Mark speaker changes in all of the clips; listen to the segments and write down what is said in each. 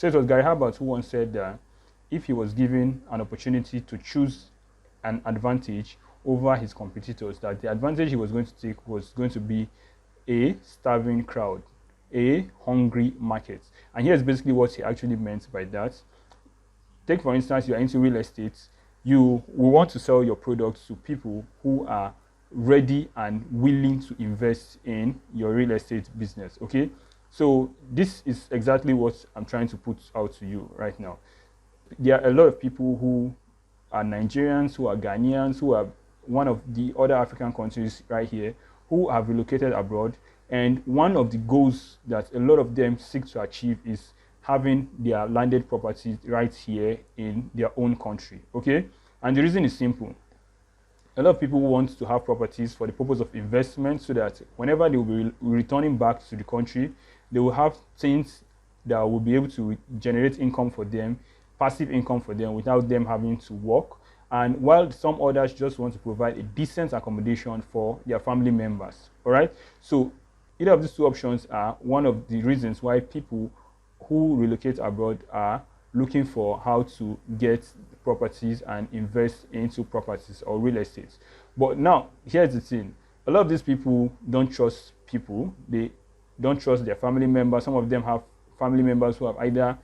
Speaker 1: So it was Gary Herbert who once said that if he was given an opportunity to choose an advantage over his competitors, that the advantage he was going to take was going to be a starving crowd, a hungry market. And here's basically what he actually meant by that. Take, for instance, you are into real estate. You will want to sell your products to people who are ready and willing to invest in your real estate business. Okay, so this is exactly what I'm trying to put out to you right now. There are a lot of people who are Nigerians, who are Ghanaians, who are one of the other African countries right here, who have relocated abroad. And one of the goals that a lot of them seek to achieve is having their landed properties right here in their own country. Okay, and the reason is simple. A lot of people want to have properties for the purpose of investment, so that whenever they will be returning back to the country, they will have things that will be able to generate income for them, passive income for them, without them having to work. And while some others just want to provide a decent accommodation for their family members. All right, so either of these two options are one of the reasons why people who relocate abroad are looking for how to get properties and invest into properties or real estate. But now, here's the thing. A lot of these people don't trust people. They don't trust their family members. Some of them have family members who have either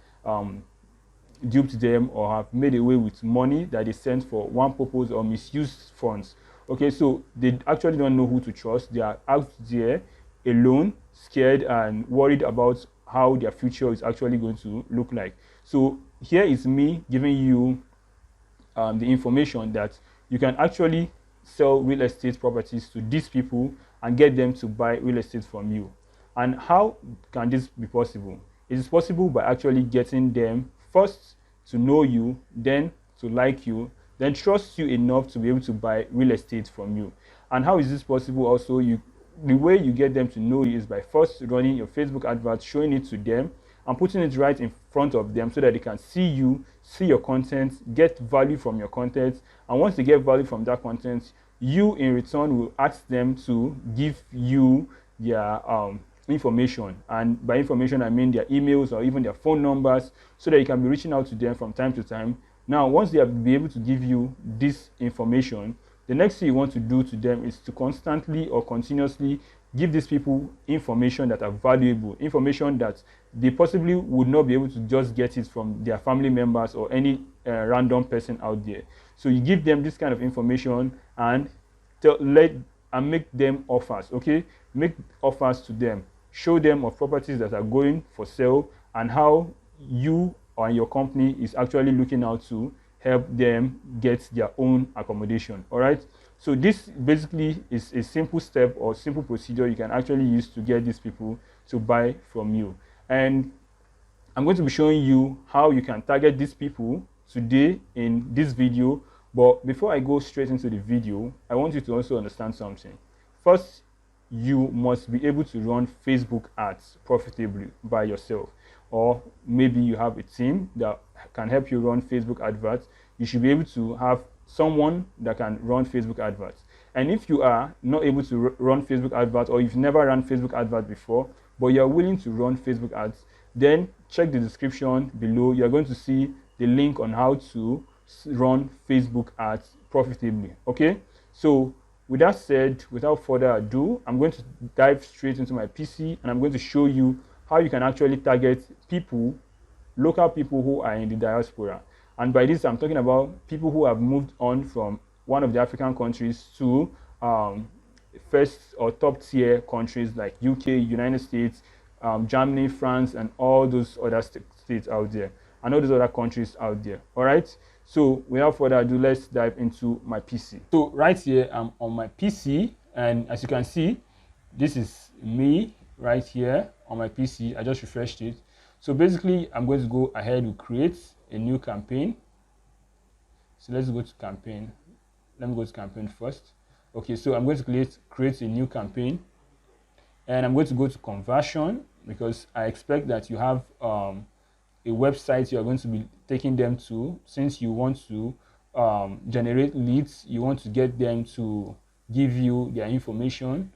Speaker 1: duped them or have made away with money that they sent for one purpose or misused funds. Okay, so they actually don't know who to trust. They are out there alone, scared and worried about how their future is actually going to look like. So here is me giving you the information that you can actually sell real estate properties to these people and get them to buy real estate from you. And how can this be possible? It is possible by actually getting them first to know you, then to like you, then trust you enough to be able to buy real estate from you. And how is this possible? Also, the way you get them to know you is by first running your Facebook advert, showing it to them and putting it right in front of them so that they can see you, see your content, get value from your content. And once they get value from that content, you in return will ask them to give you their information. And by information, I mean their emails or even their phone numbers, so that you can be reaching out to them from time to time. Now, once they have been able to give you this information, the next thing you want to do to them is to constantly or continuously give these people information that are valuable, information that they possibly would not be able to just get it from their family members or any random person out there. So you give them this kind of information and make them offers. Okay, make offers to them, show them of properties that are going for sale and how you or your company is actually looking out to help them get their own accommodation. All right, so this basically is a simple step or simple procedure you can actually use to get these people to buy from you. And I'm going to be showing you how you can target these people today in this video. But before I go straight into the video, I want you to also understand something. First, you must be able to run Facebook ads profitably by yourself. Or maybe you have a team that can help you run Facebook adverts. You should be able to have someone that can run Facebook adverts. And if you are not able to run Facebook adverts, or you've never run Facebook adverts before, but you're willing to run Facebook ads, then check the description below. You're going to see the link on how to run Facebook ads profitably. Okay, so with that said, without further ado, I'm going to dive straight into my PC and I'm going to show you how you can actually target people, local people who are in the diaspora. And by this, I'm talking about people who have moved on from one of the African countries to first or top tier countries like UK, United States, Germany, France, and all those other states out there, and all those other countries out there. All right. So without further ado, let's dive into my PC. So right here, I'm on my PC, and as you can see, this is me right here on my PC. I just refreshed it. So basically, I'm going to go ahead and create a new campaign. So let's go to campaign. Let me go to campaign first. Okay, so I'm going to create a new campaign, and I'm going to go to conversion, because I expect that you have a website you are going to be taking them to. Since you want to generate leads, you want to get them to give you their information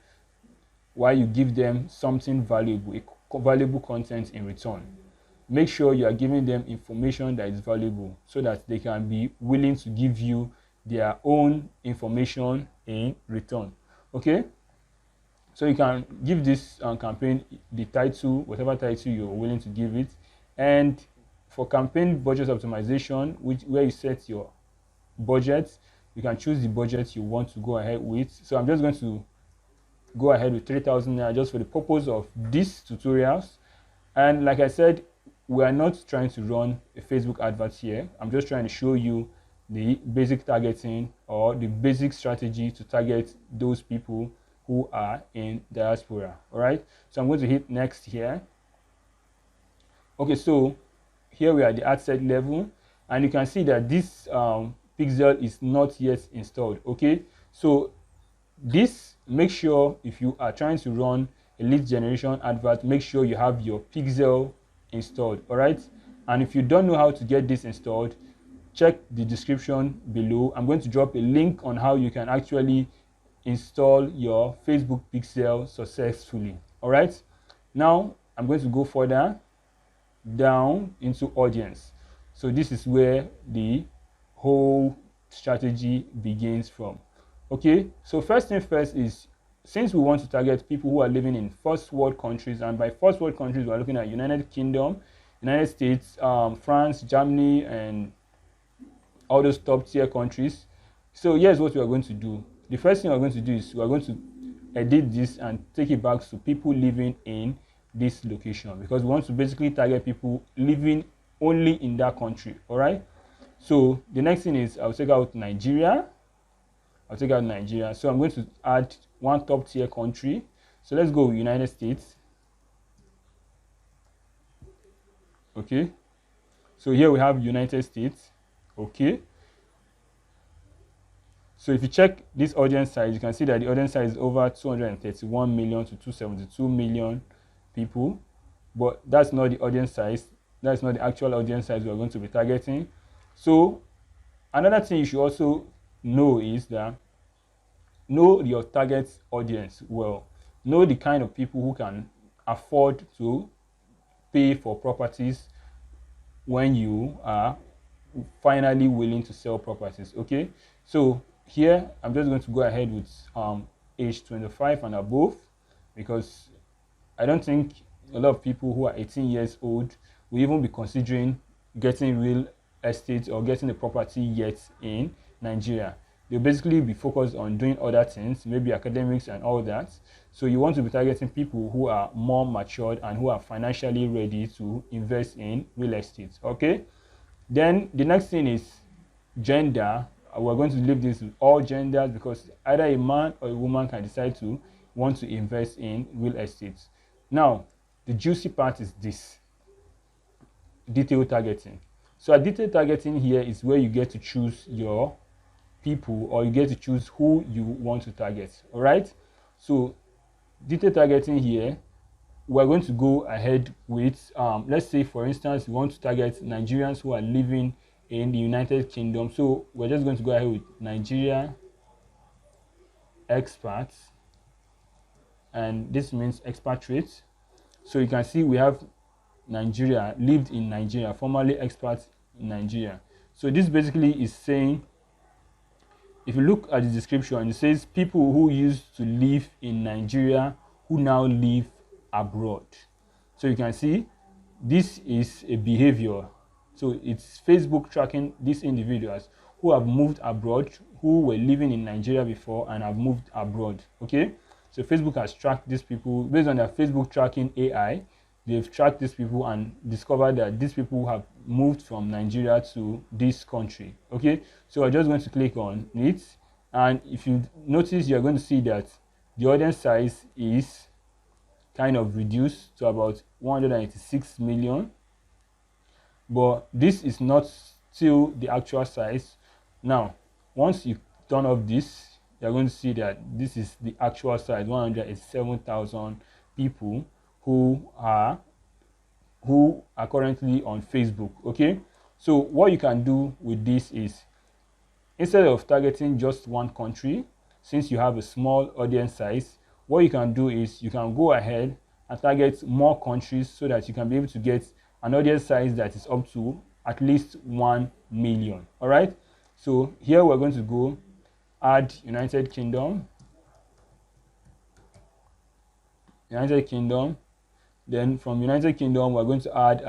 Speaker 1: while you give them something valuable, valuable content in return. make sure you are giving them information that is valuable so that they can be willing to give you their own information in return. Okay, so you can give this campaign the title, whatever title you're willing to give it. And for campaign budget optimization, where you set your budget, you can choose the budget you want to go ahead with. So I'm just going to go ahead with 3,000 naira just for the purpose of these tutorials. And like I said, we are not trying to run a Facebook advert here. I'm just trying to show you the basic targeting or the basic strategy to target those people who are in diaspora. All right, so I'm going to hit next here. Okay, so here we are at the ad set level, and you can see that this pixel is not yet installed. Okay, so this, make sure if you are trying to run a lead generation advert, make sure you have your pixel installed. All right, and if you don't know how to get this installed, check the description below. I'm going to drop a link on how you can actually install your Facebook pixel successfully. All right, now I'm going to go further down into audience. So this is where the whole strategy begins from. Okay, so first thing first is, since we want to target people who are living in first world countries, and by first world countries we're looking at United Kingdom, United States, France, Germany, and all those top tier countries. So here's what we are going to do. The first thing we're going to do is we are going to edit this and take it back to people living in this location, because we want to basically target people living only in that country. All right, so the next thing is I'll take out Nigeria. So I'm going to add one top tier country. So let's go with United States. Okay, so here we have United States. Okay, so if you check this audience size, you can see that the audience size is over 231 million to 272 million people, but that's not the audience size. That's not the actual audience size we're going to be targeting. So another thing you should also know is that know your target audience well. Know the kind of people who can afford to pay for properties when you are finally willing to sell properties. Okay, so here I'm just going to go ahead with age 25 and above, because I don't think a lot of people who are 18 years old will even be considering getting real estate or getting a property yet in Nigeria. They'll basically be focused on doing other things, maybe academics and all that. So you want to be targeting people who are more matured and who are financially ready to invest in real estate. Okay, then the next thing is gender. We're going to leave this with all genders, because either a man or a woman can decide to want to invest in real estate. Now the juicy part is this: detailed targeting. So a detailed targeting here is where you get to choose your people, or you get to choose who you want to target. All right, so detailed targeting here, we're going to go ahead with let's say for instance we want to target Nigerians who are living in the United Kingdom. So we're just going to go ahead with Nigeria expats, and this means expatriates. So you can see we have Nigeria, lived in Nigeria, formerly expats in Nigeria. So this basically is saying, if you look at the description, it says people who used to live in Nigeria who now live abroad. So you can see this is a behavior. So it's Facebook tracking these individuals who have moved abroad, who were living in Nigeria before and have moved abroad. Okay, so Facebook has tracked these people based on their Facebook tracking AI. They've tracked these people and discovered that these people have moved from Nigeria to this country. Okay, so I'm just going to click on it, and if you notice, you're going to see that the audience size is kind of reduced to about 186 million, but this is not still the actual size. Now once you turn off this, you're going to see that this is the actual size: 187,000 people who are currently on Facebook. Okay, so what you can do with this is, instead of targeting just one country, since you have a small audience size, what you can do is you can go ahead and target more countries so that you can be able to get an audience size that is up to at least 1 million. All right, so here we're going to go add United Kingdom. Then from United Kingdom we're going to add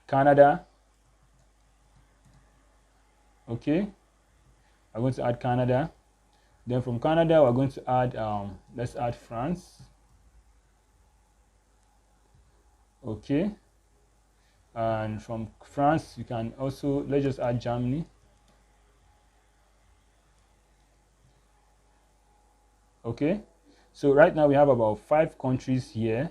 Speaker 1: Canada. Okay, I'm going to add Canada. Then from Canada we're going to add let's add France. Okay, and from France you can also, let's just add Germany. Okay, so right now we have about 5 countries here,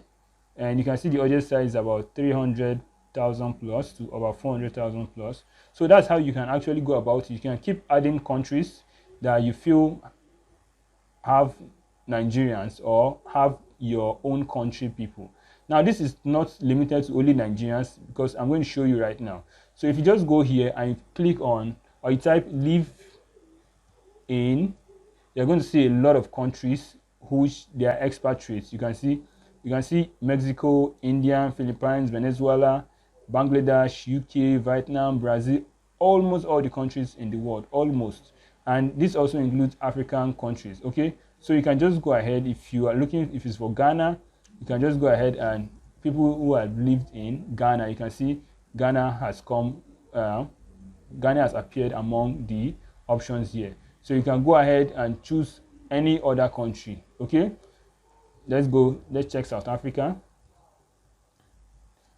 Speaker 1: and you can see the audience size is about 300,000 plus to about 400,000 plus. So that's how you can actually go about it. You can keep adding countries that you feel have Nigerians or have your own country people. Now this is not limited to only Nigerians, because I'm going to show you right now. So if you just go here and you click on, or you type live in, you're going to see a lot of countries which they are expatriates. You can see Mexico, India, Philippines, Venezuela, Bangladesh, UK, Vietnam, Brazil, almost all the countries in the world, almost. And this also includes African countries. Okay, so you can just go ahead, if you are looking, if it's for Ghana, you can just go ahead and people who have lived in Ghana, you can see Ghana has come, Ghana has appeared among the options here. So you can go ahead and choose any other country. Okay, let's check South Africa.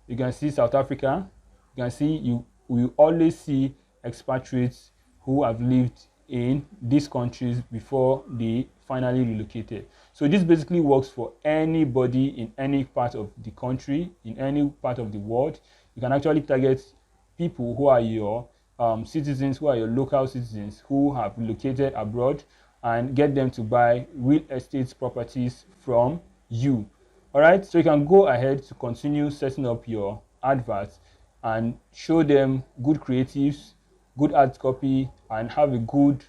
Speaker 1: You can see South Africa. You can see you will always see expatriates who have lived in these countries before they finally relocated. So this basically works for anybody in any part of the country, in any part of the world. You can actually target people who are your citizens, who are your local citizens who have relocated abroad, and get them to buy real estate properties from you. All right, so you can go ahead to continue setting up your adverts and show them good creatives, good ad copy, and have a good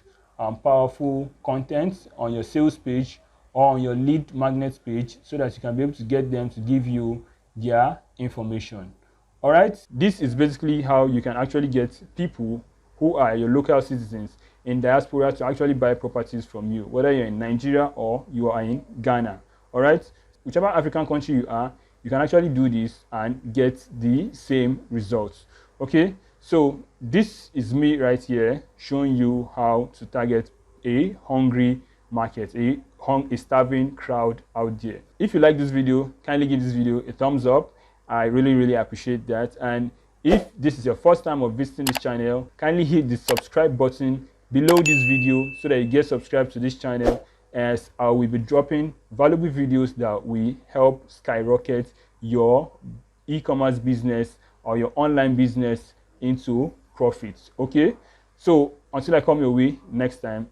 Speaker 1: powerful content on your sales page or on your lead magnet page, so that you can be able to get them to give you their information. All right, this is basically how you can actually get people who are your local citizens in diaspora to actually buy properties from you, whether you're in Nigeria or you are in Ghana. All right, whichever African country you are, you can actually do this and get the same results. Okay, so this is me right here showing you how to target a hungry market, a starving crowd out there. If you like this video, kindly give this video a thumbs up. I really appreciate that. And if this is your first time of visiting this channel, kindly hit the subscribe button below this video so that you get subscribed to this channel, as I will be dropping valuable videos that will help skyrocket your e-commerce business or your online business into profits. Okay, so until I come your way next time,